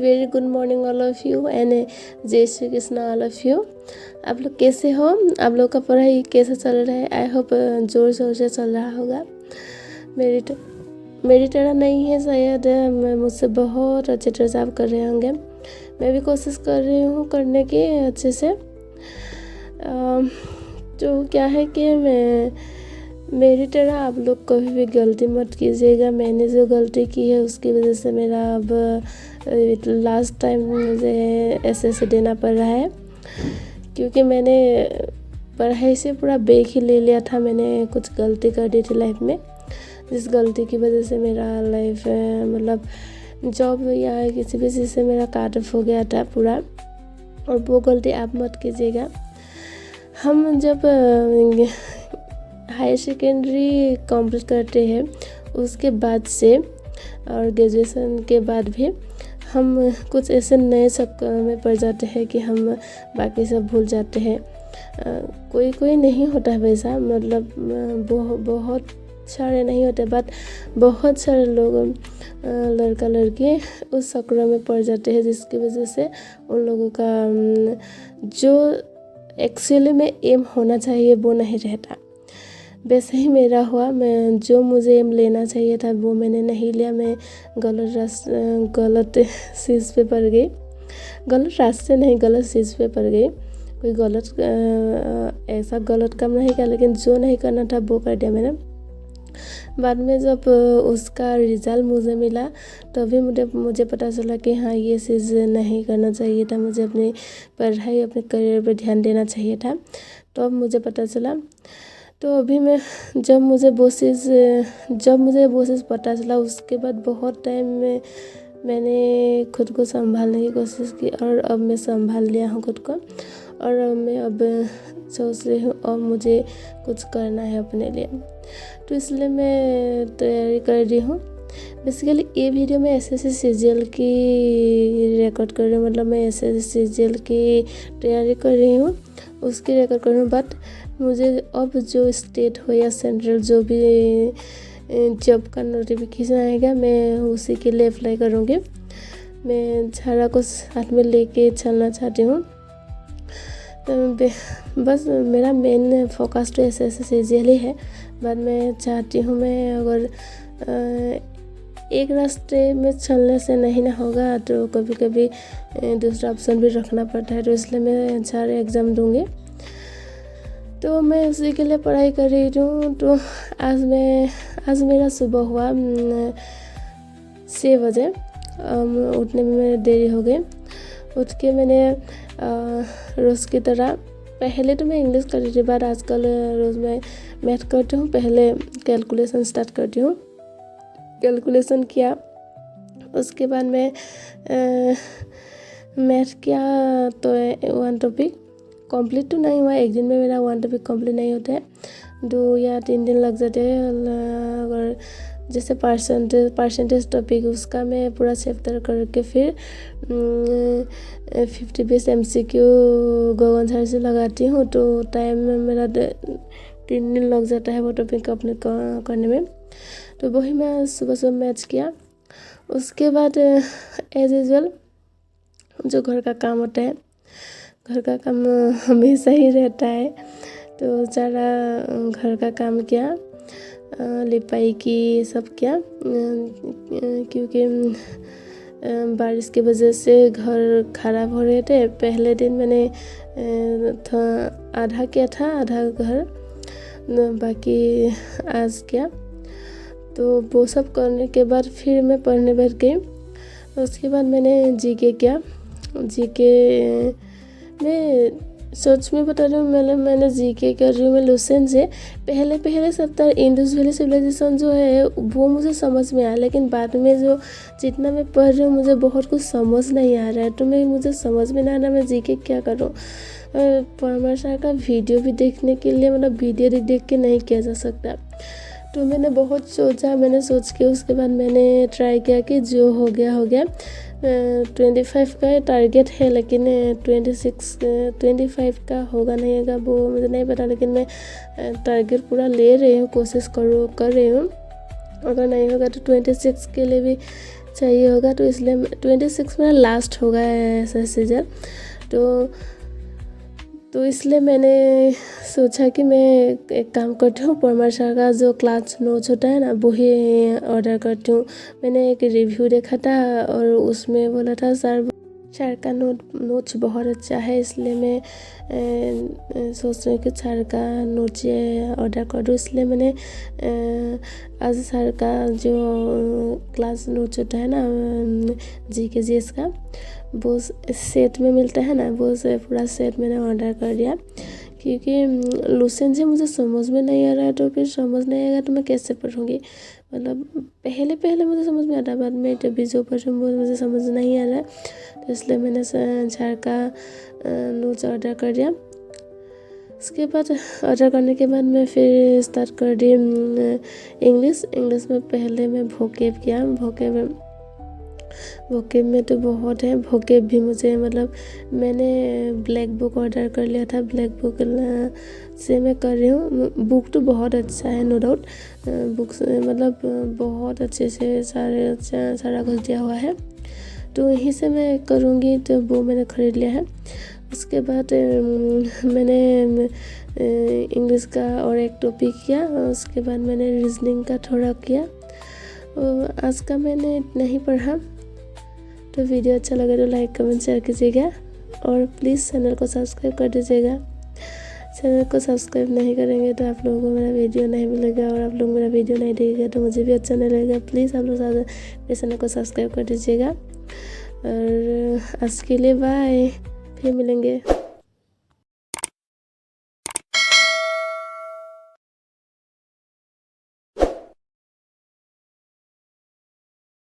Very good morning all of you and जय Shri Krishna all of you. आप लोग कैसे हो? आप लोग का पढ़ाई कैसे चल रहा है? आई होप ज़ोर शोर से चल रहा होगा। मेरी तरह नहीं है शायद, मुझसे बहुत अच्छे तरह से आप कर रहे होंगे। मैं भी कोशिश कर रही हूँ करने की अच्छे से। तो क्या है कि मेरी तरह आप लोग कभी भी गलती मत कीजिएगा। मैंने जो गलती की है उसकी वजह से मेरा अब लास्ट टाइम मुझे ऐसे देना पड़ रहा है, क्योंकि मैंने पढ़ाई से पूरा ब्रेक ही ले लिया था। मैंने कुछ गलती कर दी थी लाइफ में, जिस गलती की वजह से मेरा लाइफ मतलब जॉब या किसी भी चीज़ से मेरा कट ऑफ हो गया था पूरा। और वो गलती आप मत कीजिएगा। हम जब हायर सेकेंडरी कंप्लीट करते हैं उसके बाद से और ग्रेजुएशन के बाद भी हम कुछ ऐसे नए चक्कर में पड़ जाते हैं कि हम बाकी सब भूल जाते हैं। कोई नहीं होता है वैसा, मतलब बहुत सारे नहीं होते, बट बहुत सारे लोग लड़का लड़की उस चक्कर में पड़ जाते हैं, जिसकी वजह से उन लोगों का जो एक्चुअली में एम होना चाहिए वो नहीं रहता। वैसे ही मेरा हुआ। मैं जो मुझे एम लेना चाहिए था वो मैंने नहीं लिया। मैं गलत चीज़ पे पड़ गई। गलत रास्ते नहीं, गलत चीज़ पे पड़ गई। कोई ऐसा गलत काम नहीं किया, लेकिन जो नहीं करना था वो कर दिया मैंने। बाद में जब उसका रिज़ल्ट मुझे मिला तभी मुझे पता चला कि हाँ, ये चीज़ नहीं करना चाहिए था। मुझे अपनी पढ़ाई, अपने करियर पर ध्यान देना चाहिए था। तो अब मुझे पता चला। तो अभी जब मुझे वो चीज़ पता चला, उसके बाद बहुत टाइम में मैंने खुद को संभालने की कोशिश की और अब मैं संभाल लिया हूँ खुद को। और अब सोच रही हूँ और मुझे कुछ करना है अपने लिए, तो इसलिए मैं तैयारी कर रही हूँ। बेसिकली ये वीडियो मैं एसएससी सीजीएल की रिकॉर्ड कर रही हूँ, मतलब मैं एसएससी सीजीएल की तैयारी कर रही हूँ, उसकी रिकॉर्ड कर रही हूँ। बट मुझे अब जो स्टेट हो या सेंट्रल जो भी जॉब का नोटिफिकेशन आएगा मैं उसी के लिए अप्लाई करूँगी। मैं सारा कुछ साथ में लेके चलना चाहती हूँ। बस मेरा मेन फोकस तो एसएससी सीजीएल ही है। बाद में चाहती हूँ मैं अगर एक रास्ते में चलने से नहीं ना होगा तो कभी कभी दूसरा ऑप्शन भी रखना पड़ता है, तो इसलिए मैं सारे एग्ज़ाम दूँगी। तो मैं उसी के लिए पढ़ाई कर रही हूँ। तो आज मेरा सुबह हुआ 6 बजे। उठने में मेरी देरी हो गई। उठ के मैंने रोज़ की तरह, पहले तो मैं इंग्लिश करती थी, बट आजकल रोज़ मैं मैथ करती हूँ। पहले कैलकुलेशन स्टार्ट करती हूँ। कैलकुलेशन किया, उसके बाद मैं मैथ किया तो 1 टॉपिक कंप्लीट तो नहीं हुआ। एक दिन में मेरा 1 टॉपिक कंप्लीट नहीं होता है, 2 या 3 दिन लग जाते हैं। अगर जैसे परसेंटेज टॉपिक उसका मैं पूरा चैप्टर करके फिर 50-20 MCQ गगन सर से लगाती हूँ, तो टाइम में मेरा 3 दिन लग जाता है वो टॉपिक कंप्लीट करने में। तो वही मैं सुबह मैच किया। उसके बाद एज यूजुअल जो घर का काम होता है, घर का काम हमेशा ही रहता है, तो सारा घर का काम किया, लिपाई की, सब किया। क्योंकि बारिश की वजह से घर ख़राब हो रहे थे। पहले दिन मैंने आधा किया था, आधा घर बाकी आज किया। तो वो सब करने के बाद फिर मैं पढ़ने बैठ गई। उसके बाद मैंने जीके किया। जीके मैं सच में बता रही हूँ, मैंने जीके कर रही हूँ मैं लुसेंट से। पहले सब इंडस वैली सिविलाइजेशन जो है वो मुझे समझ में आया, लेकिन बाद में जो जितना मैं पढ़ रही हूँ मुझे बहुत कुछ समझ नहीं आ रहा है। तो मुझे समझ में ना आना मैं जीके क्या करूँ। परमार सर का वीडियो भी देखने के लिए, मतलब वीडियो देख के नहीं किया जा सकता। तो मैंने बहुत सोचा, मैंने सोच के उसके बाद मैंने ट्राई किया कि जो हो गया। 25 का टारगेट है, लेकिन 25 का होगा नहीं होगा वो मुझे नहीं पता, लेकिन मैं टारगेट पूरा ले रही हूँ, कोशिश कर रही हूँ। अगर नहीं होगा तो 26 के लिए भी चाहिए होगा, तो इसलिए 26 मेरा लास्ट होगा ऐसा सीजन। तो इसलिए मैंने सोचा कि मैं एक काम करती हूँ, परमार सर का जो क्लास नोट्स होता है ना वही ऑर्डर करती हूँ। मैंने एक रिव्यू देखा था और उसमें बोला था सर का नोट्स बहुत अच्छा है, इसलिए मैं सोच रही हूँ कि सर का नोट्स ऑर्डर कर दूँ। इसलिए मैंने आज सर का जो क्लास नोट्स होता है ना GK/GS का, वो सेट में मिलता है ना, वो से पूरा सेट मैंने ऑर्डर कर दिया। क्योंकि लुसेंट जी मुझे समझ में नहीं आ रहा है, तो फिर समझ नहीं आएगा तो मैं कैसे पढ़ूँगी। मतलब पहले मुझे समझ में आता है, बाद में जब भी जो पढ़ूँ वो मुझे समझ नहीं आ रहा है, तो इसलिए मैंने सर का नोट्स ऑर्डर कर दिया। उसके बाद ऑर्डर करने के बाद मैं फिर स्टार्ट कर दी इंग्लिश में। पहले मैं वोकैब किया। वोकैब में तो बहुत है। वोकैब भी मुझे मतलब मैंने ब्लैक बुक ऑर्डर कर लिया था, ब्लैक बुक से मैं कर रही हूँ। बुक तो बहुत अच्छा है, नो डाउट। बुक मतलब बहुत अच्छे से सारा कुछ दिया हुआ है, तो यहीं से मैं करूँगी, तो वो मैंने ख़रीद लिया है। उसके बाद मैंने इंग्लिश का और एक टॉपिक किया, उसके बाद मैंने रीजनिंग का थोड़ा किया। आज का मैंने इतना ही पढ़ा। तो वीडियो अच्छा लगे तो लाइक कमेंट शेयर कीजिएगा और प्लीज़ चैनल को सब्सक्राइब कर दीजिएगा। चैनल को सब्सक्राइब नहीं करेंगे तो आप लोगों को मेरा वीडियो नहीं मिलेगा, और आप लोग मेरा वीडियो नहीं देखिएगा तो मुझे भी अच्छा नहीं लगेगा। प्लीज़ आप लोग मेरे चैनल को सब्सक्राइब कर दीजिएगा। और आज के लिए बाय, फिर मिलेंगे।